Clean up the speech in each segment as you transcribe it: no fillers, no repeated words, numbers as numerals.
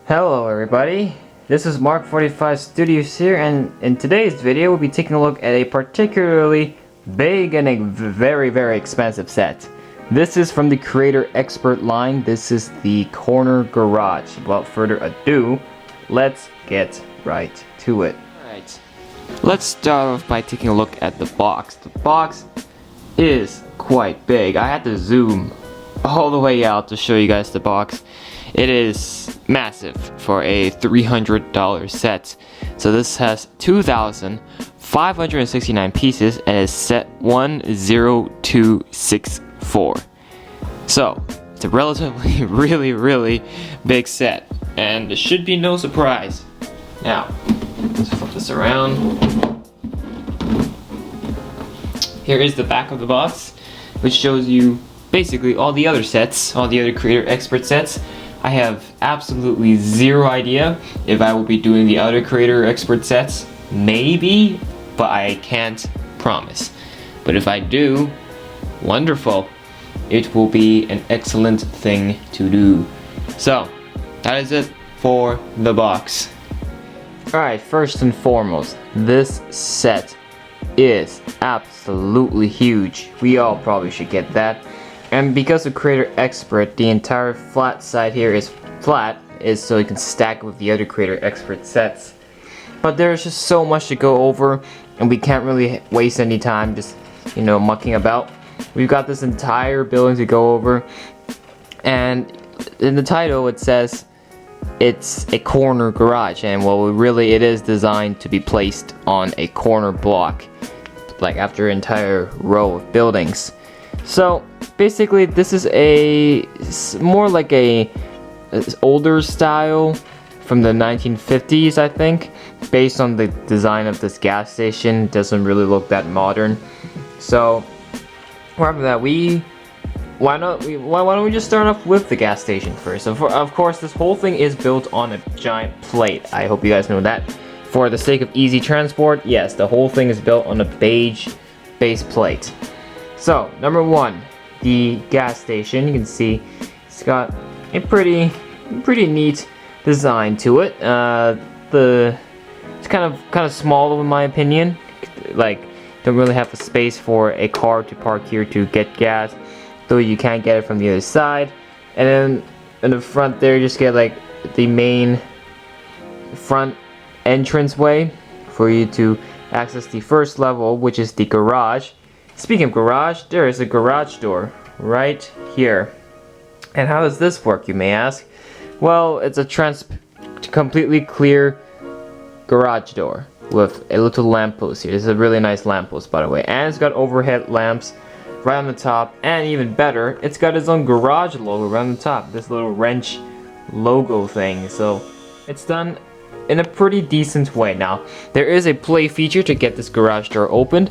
Hello everybody, this is Mark45 Studios here, and in today's video we'll be taking a look at a particularly big and a very expensive set. This is from the Creator Expert line. This is the Corner Garage. Without further ado, let's get right to it. Alright, let's start off by taking a look at the box. The box is quite big. I had to zoom all the way out to show you guys the box. It is massive for a $300 set. So this has 2,569 pieces and is set 10264. So it's a relatively really big set, and it should be no surprise. Now let's flip this around. Here is the back of the box, which shows you basically all the other sets, all the other Creator Expert sets. I have absolutely zero idea if I will be doing the other Creator Expert sets. Maybe, but I can't promise. But if I do, wonderful. It will be an excellent thing to do. So, that is it for the box. Alright, first and foremost, this set is absolutely huge. We all probably should get that. And because of Creator Expert, the entire flat side here is flat, so you can stack it with the other Creator Expert sets. But there's just so much to go over, and we can't really waste any time just, mucking about. We've got this entire building to go over, and in the title it says it's a corner garage, and well, really it is designed to be placed on a corner block, like after an entire row of buildings. So basically this is more like a older style from the 1950s, I think, based on the design of this gas station. It doesn't really look that modern. So rather than that, why don't we just start off with the gas station first. So of course this whole thing is built on a giant plate. I hope you guys know that. For the sake of easy transport, yes, the whole thing is built on a beige base plate. So number one, the gas station. You can see it's got a pretty neat design to it. It's kind of small in my opinion. Like, don't really have the space for a car to park here to get gas, though you can't get it from the other side. And then in the front there, you just get like the main front entranceway for you to access the first level, which is the garage. Speaking of garage, there is a garage door right here. And how does this work, you may ask? Well, it's a completely clear garage door with a little lamppost here. This is a really nice lamppost, by the way. And it's got overhead lamps right on the top. And even better, it's got its own garage logo right on the top. This little wrench logo thing. So it's done in a pretty decent way. Now, there is a play feature to get this garage door opened.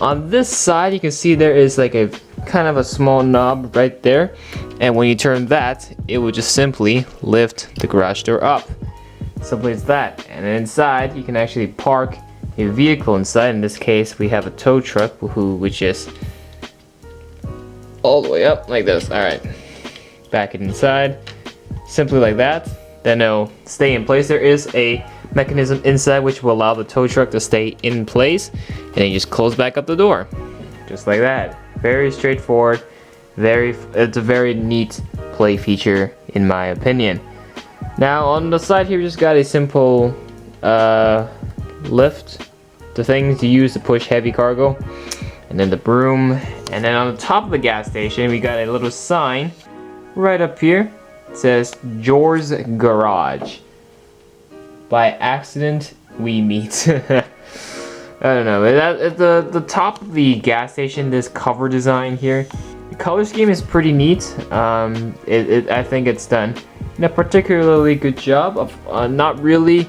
On this side, you can see there is like a kind of a small knob right there, and when you turn that, it will just simply lift the garage door up. Simply as that. And then inside, you can actually park a vehicle inside. In this case, we have a tow truck, which is all the way up like this. Alright, back it inside, simply like that. Then it'll stay in place. There is a mechanism inside which will allow the tow truck to stay in place, and then you just close back up the door, just like that. Very straightforward. It's a very neat play feature in my opinion. Now on the side here, we just got a simple lift, the thing to use to push heavy cargo, and then the broom. And then on the top of the gas station, we got a little sign right up here. It says Jore's Garage. By accident, we meet. I don't know. At the top of the gas station, this cover design here, the color scheme is pretty neat. I think it's done in a particularly good job. Of not really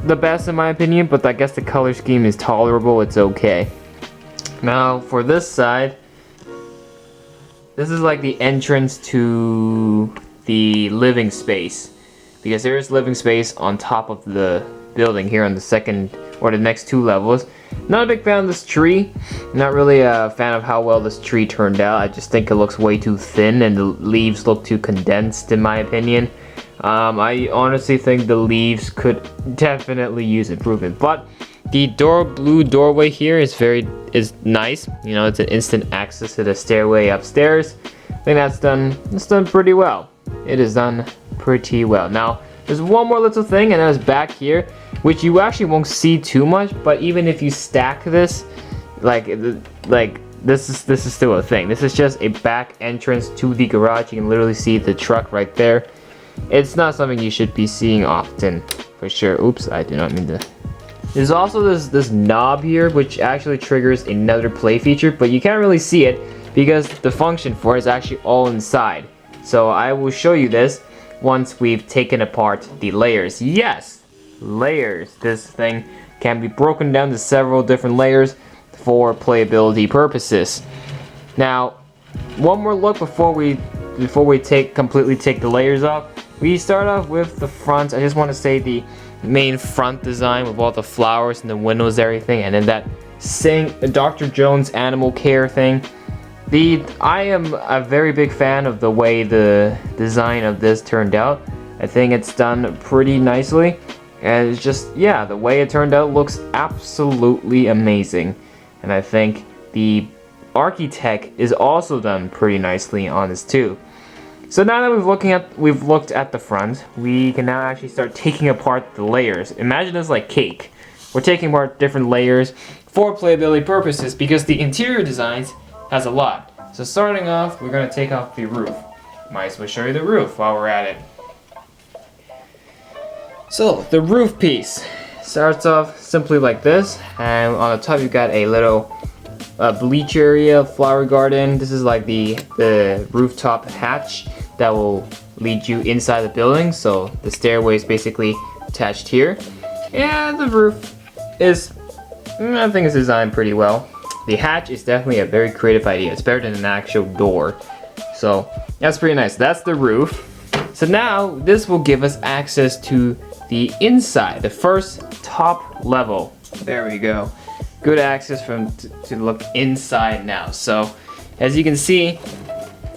the best in my opinion, but I guess the color scheme is tolerable. It's okay. Now for this side, this is like the entrance to the living space, because there is living space on top of the building here on the second or the next two levels. Not a big fan of this tree. Not really a fan of how well this tree turned out. I just think it looks way too thin and the leaves look too condensed in my opinion. I honestly think the leaves could definitely use improvement, but the blue doorway here is nice. You know, it's an instant access to the stairway upstairs. I think it's done pretty well. It is done pretty well. Now, there's one more little thing, and that's back here, which you actually won't see too much, but even if you stack this, like this is still a thing. This is just a back entrance to the garage. You can literally see the truck right there. It's not something you should be seeing often, for sure. Oops, I do not mean to. There's also this knob here, which actually triggers another play feature, but you can't really see it because the function for it is actually all inside. So I will show you this once we've taken apart the layers. Yes, layers. This thing can be broken down to several different layers for playability purposes. Now, one more look before we completely take the layers off. We start off with the front. I just want to say the main front design with all the flowers and the windows, everything, and then that Dr. Jones animal care thing. I am a very big fan of the way the design of this turned out. I think it's done pretty nicely, and it's just, yeah, the way it turned out looks absolutely amazing. And I think the architect is also done pretty nicely on this too. So now that we've looked at the front, we can now actually start taking apart the layers. Imagine this like cake. We're taking apart different layers for playability purposes because the interior designs has a lot. So starting off, we're going to take off the roof. Might as well show you the roof while we're at it. So the roof piece starts off simply like this, and on the top you've got a little bleach area, flower garden. This is like the rooftop hatch that will lead you inside the building. So the stairway is basically attached here, and the roof is, I think it's designed pretty well. The hatch is definitely a very creative idea. It's better than an actual door, so that's pretty nice. That's the roof. So now this will give us access to the inside, the first top level. There we go. Good access to look inside now. So as you can see,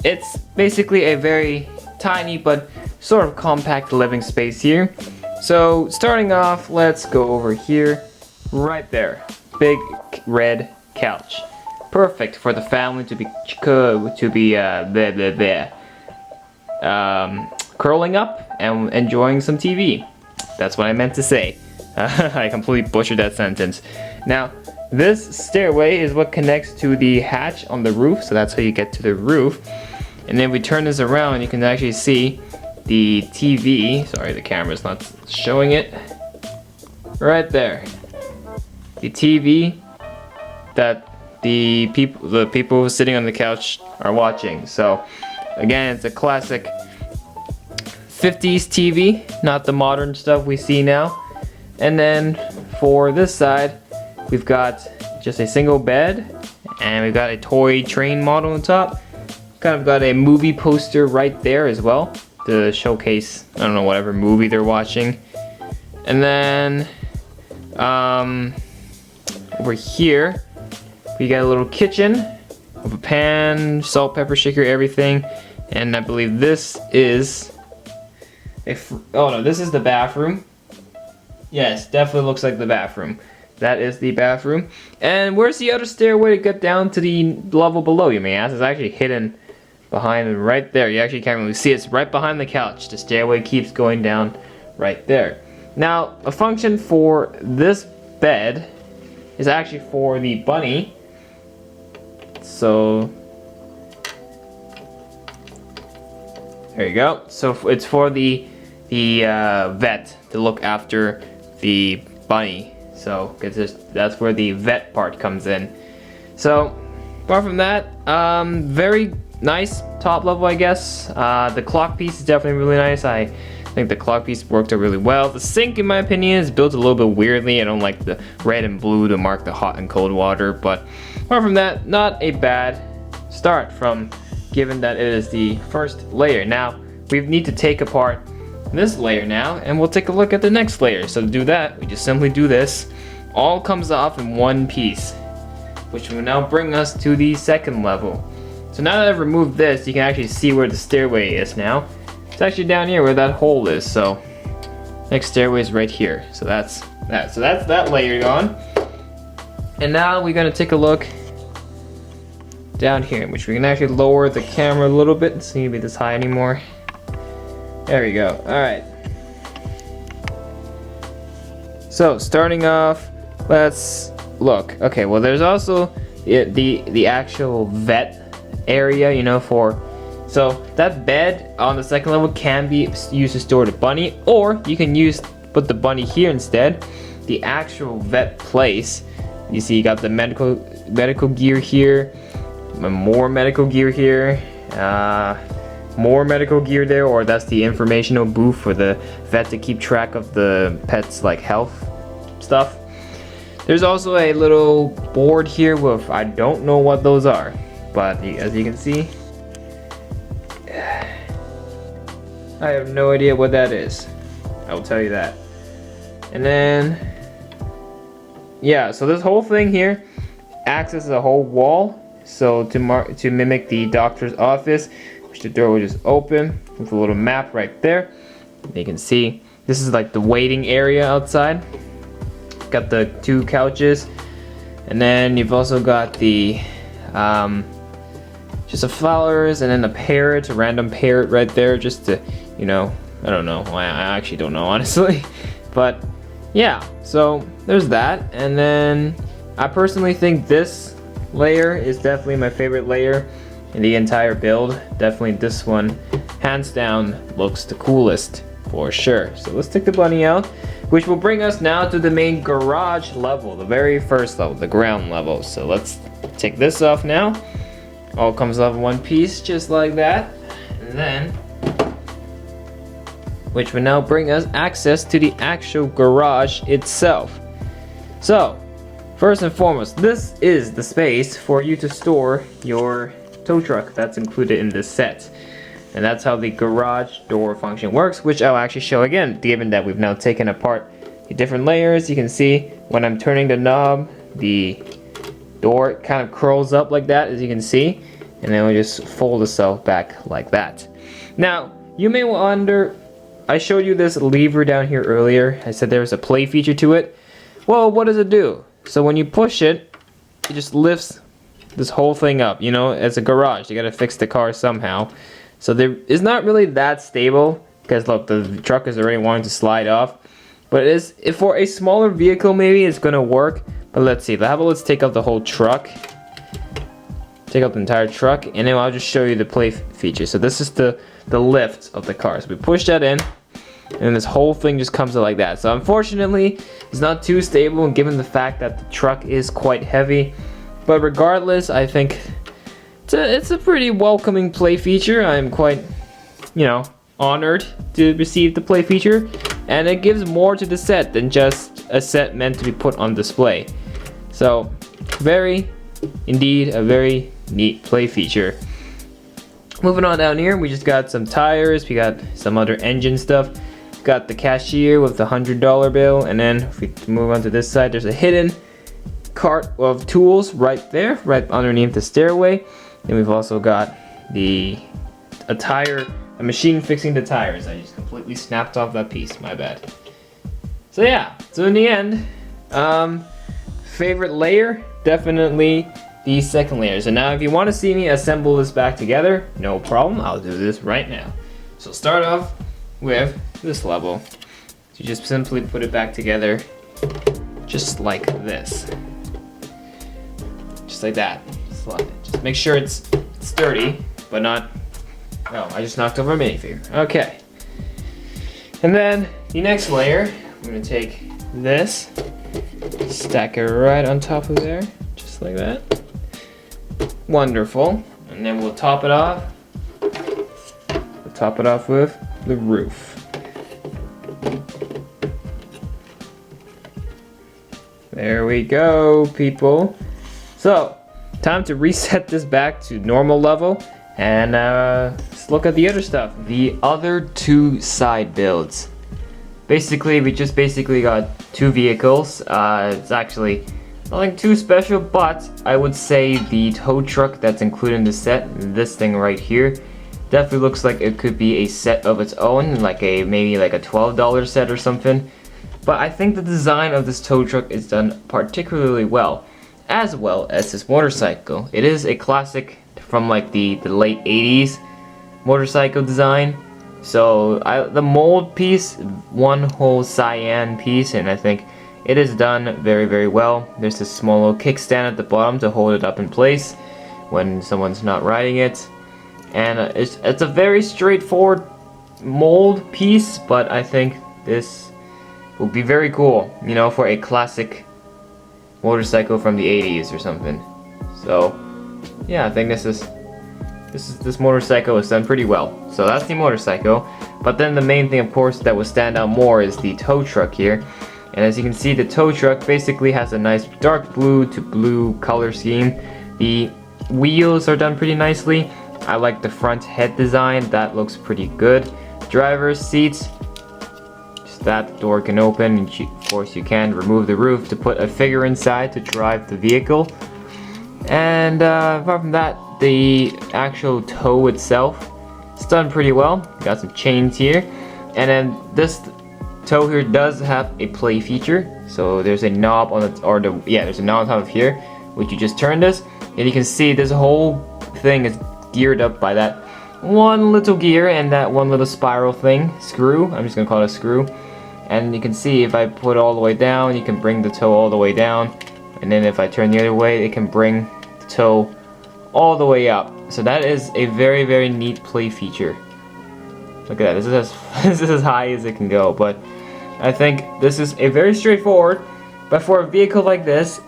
it's basically a very tiny but sort of compact living space here. So starting off, let's go over here. Right there, big red couch, perfect for the family to be curling up and enjoying some TV. That's what I meant to say. I completely butchered that sentence. Now, this stairway is what connects to the hatch on the roof, so that's how you get to the roof. And then we turn this around, you can actually see the TV. Sorry, the camera's not showing it. Right there. The TV that the people sitting on the couch are watching. So again, it's a classic 50s TV, not the modern stuff we see now. And then for this side, we've got just a single bed, and we've got a toy train model on top. Kind of got a movie poster right there as well to showcase, I don't know, whatever movie they're watching. And then over here, we got a little kitchen with a pan, salt, pepper, shaker, everything. And I believe this is oh no, this is the bathroom. Yes, definitely looks like the bathroom. That is the bathroom. And where's the other stairway to get down to the level below, you may ask? It's actually hidden behind right there. You actually can't really see it. It's right behind the couch. The stairway keeps going down right there. Now, a function for this bed is actually for the bunny. So there you go. So it's for the vet to look after the bunny. So that's where the vet part comes in. So apart from that, very nice top level, I guess. The clock piece is definitely really nice. I think the clock piece worked out really well. The sink, in my opinion, is built a little bit weirdly. I don't like the red and blue to mark the hot and cold water, but apart from that, not a bad start given that it is the first layer. Now, we need to take apart this layer now, and we'll take a look at the next layer. So to do that, we just simply do this. All comes off in one piece, which will now bring us to the second level. So now that I've removed this, you can actually see where the stairway is now. It's actually down here where that hole is, so next stairway is right here. So that's that. So that's that layer gone. And now we're gonna take a look down here, which we can actually lower the camera a little bit. It's not gonna be this high anymore. There we go. All right. So starting off, let's look. Okay, well there's also the actual vet area, you know, for, so that bed on the second level can be used to store the bunny, or you can put the bunny here instead. The actual vet place, you see you got the medical gear here, more medical gear here, more medical gear there, or that's the informational booth for the vet to keep track of the pet's like health stuff. There's also a little board here with, I don't know what those are, but as you can see, I have no idea what that is. I will tell you that. And then, yeah, so this whole thing here acts as a whole wall. So to mimic the doctor's office, which the door will just open with a little map right there. You can see this is like the waiting area outside. Got the 2 couches, and then you've also got the just the flowers, and then a parrot, a random parrot right there, just to, you know, I don't know. I actually don't know, honestly. But yeah, so there's that. And then I personally think this layer is definitely my favorite layer in the entire build. Definitely this one, hands down, looks the coolest for sure. So let's take the bunny out, which will bring us now to the main garage level, the very first level, the ground level. So let's take this off now. All comes off in one piece, just like that. And then, which will now bring us access to the actual garage itself. So, first and foremost, this is the space for you to store your tow truck that's included in this set. And that's how the garage door function works, which I'll actually show again, given that we've now taken apart the different layers. You can see when I'm turning the knob, the door kind of curls up like that, as you can see, and then it will just fold itself back like that. Now, you may wonder, I showed you this lever down here earlier. I said there was a play feature to it. Well, what does it do? So when you push it, it just lifts this whole thing up. You know, it's a garage. You gotta fix the car somehow. So there is not really that stable, because look, the truck is already wanting to slide off. But it is, if for a smaller vehicle, maybe it's gonna work. But let's see. How about let's take out the whole truck. Take out the entire truck, and then I'll just show you the play feature. So this is the lift of the car. So we push that in, and this whole thing just comes out like that. So unfortunately, it's not too stable, given the fact that the truck is quite heavy. But regardless, I think it's a pretty welcoming play feature. I'm quite, you know, honored to receive the play feature, and it gives more to the set than just a set meant to be put on display. So indeed a very neat play feature. Moving on down here, we just got some tires, we got some other engine stuff, got the cashier with the $100 bill, and then if we move on to this side, there's a hidden cart of tools right there, right underneath the stairway. Then we've also got a machine fixing the tires. I just completely snapped off that piece, my bad. So yeah, so in the end, favorite layer, definitely the second layer. So now if you want to see me assemble this back together, no problem, I'll do this right now. So start off with this level. So you just simply put it back together, just like this. Just like that. Just make sure it's sturdy, but not, oh, I just knocked over a minifigure. Okay. And then the next layer, I'm gonna take this, stack it right on top of there, just like that. Wonderful. And then we'll top it off. We'll top it off with the roof. There we go, people. So, time to reset this back to normal level, and let's look at the other stuff. The other 2 side builds. Basically, we just got 2 vehicles. It's actually nothing too special, but I would say the tow truck that's included in the set, this thing right here, Definitely looks like it could be a set of its own, like maybe like a $12 set or something. But I think the design of this tow truck is done particularly well as this motorcycle. It is a classic from like the late 80s motorcycle design. So the mold piece, one whole cyan piece, and I think it is done very, very well. There's this small little kickstand at the bottom to hold it up in place when someone's not riding it. And it's a very straightforward mold piece, but I think this will be very cool, you know, for a classic motorcycle from the 80s or something. So yeah, I think this motorcycle is done pretty well. So that's the motorcycle. But then the main thing, of course, that will stand out more is the tow truck here. And as you can see, the tow truck basically has a nice dark blue to blue color scheme. The wheels are done pretty nicely. I like the front head design, that looks pretty good. Driver's seats, just that door can open, and of course you can remove the roof to put a figure inside to drive the vehicle. And apart from that, the actual tow itself is done pretty well. Got some chains here, and then this tow here does have a play feature. So there's a knob on the, there's a knob on top of here, which you just turn this, and you can see this whole thing is geared up by that one little gear and that one little spiral thing, screw. I'm just gonna call it a screw. And you can see if I put it all the way down, you can bring the tow all the way down, and then if I turn the other way, it can bring the tow all the way up. So that is a very, very neat play feature. Look at that, this is as high as it can go. But I think this is a very straightforward, but for a vehicle like this,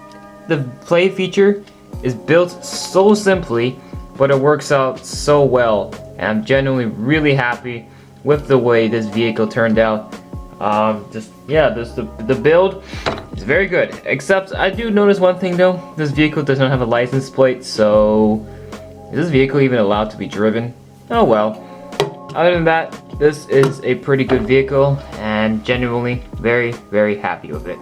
the play feature is built so simply, but it works out so well, and I'm genuinely really happy with the way this vehicle turned out. The build is very good, except I do notice one thing though. This vehicle does not have a license plate, so is this vehicle even allowed to be driven? Oh well. Other than that, this is a pretty good vehicle, and genuinely very, very happy with it.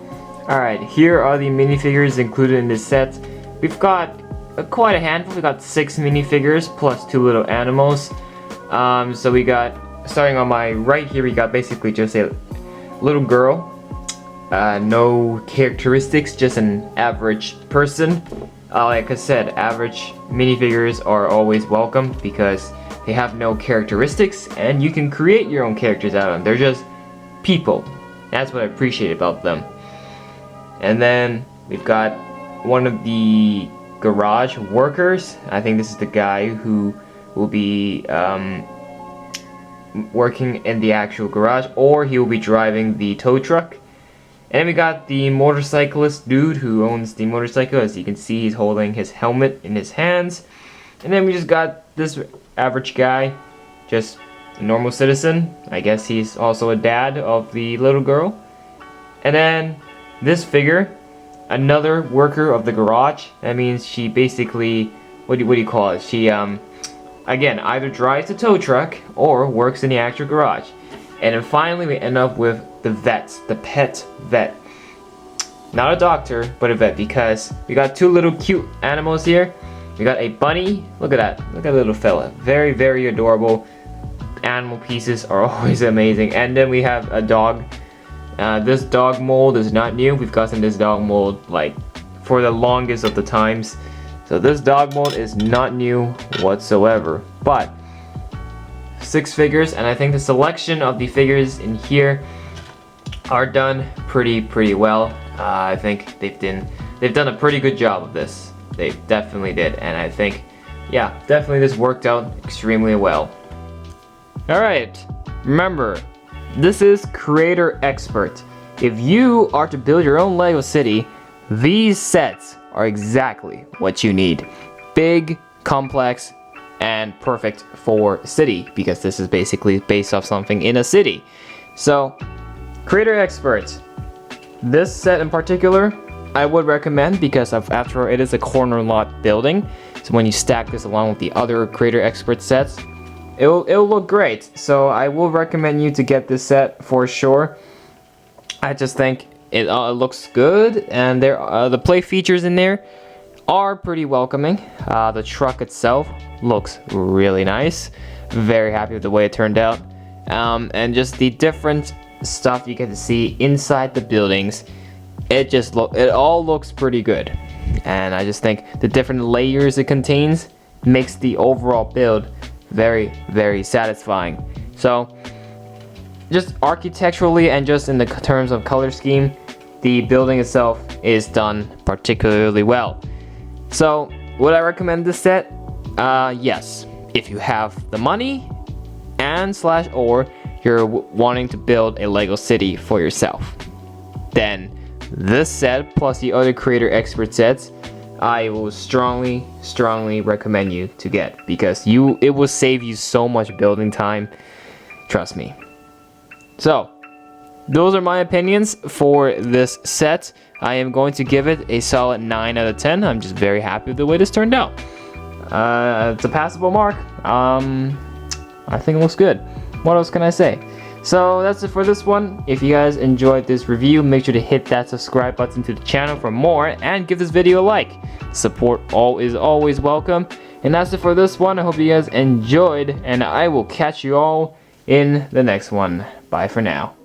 Alright, here are the minifigures included in this set. We've got quite a handful. We got 6 minifigures plus 2 little animals. So we got, starting on my right here, we got basically just a little girl. No characteristics, just an average person. Like I said, average minifigures are always welcome because they have no characteristics and you can create your own characters out of them. They're just people. That's what I appreciate about them. And then we've got one of the garage workers. I think this is the guy who will be working in the actual garage, or he will be driving the tow truck. And then we got the motorcyclist dude who owns the motorcycle. As you can see, he's holding his helmet in his hands. And then we just got this average guy, just a normal citizen. I guess he's also a dad of the little girl. And then this figure, another worker of the garage. That means she basically, what do you call it? She again either drives the tow truck or works in the actual garage. And then finally we end up with the vet, the pet vet. Not a doctor, but a vet, because we got 2 little cute animals here. We got a bunny. Look at that. Look at that little fella. Very, very adorable. Animal pieces are always amazing. And then we have a dog. This dog mold is not new. We've gotten this dog mold like for the longest of the times. So this dog mold is not new whatsoever. But 6 figures, and I think the selection of the figures in here are done pretty well. I think they've done a pretty good job of this. They definitely did, and I think, yeah, definitely this worked out extremely well. Alright, remember, this is Creator Expert. If you are to build your own Lego city, these sets are exactly what you need. Big, complex, and perfect for city, because this is basically based off something in a city. So, Creator Expert, this set in particular, I would recommend because after all, it is a corner lot building. So when you stack this along with the other Creator Expert sets, it'll look great. So I will recommend you to get this set for sure. I just think it looks good, and the play features in there are pretty welcoming. The truck itself looks really nice. Very happy with the way it turned out. And just the different stuff you get to see inside the buildings, it all looks pretty good. And I just think the different layers it contains makes the overall build very, very satisfying. So just architecturally and just in the terms of color scheme, the building itself is done particularly well. So would I recommend this set? Yes, if you have the money and or you're wanting to build a Lego city for yourself, then this set plus the other creator expert sets, I will strongly recommend you to get, because it will save you so much building time, trust me. So those are my opinions for this set. I am going to give it a solid 9 out of 10. I'm just very happy with the way this turned out. It's a passable mark. I think it looks good. What else can I say? So that's it for this one. If you guys enjoyed this review, make sure to hit that subscribe button to the channel for more, and give this video a like. Support is always welcome. And that's it for this one. I hope you guys enjoyed, and I will catch you all in the next one. Bye for now.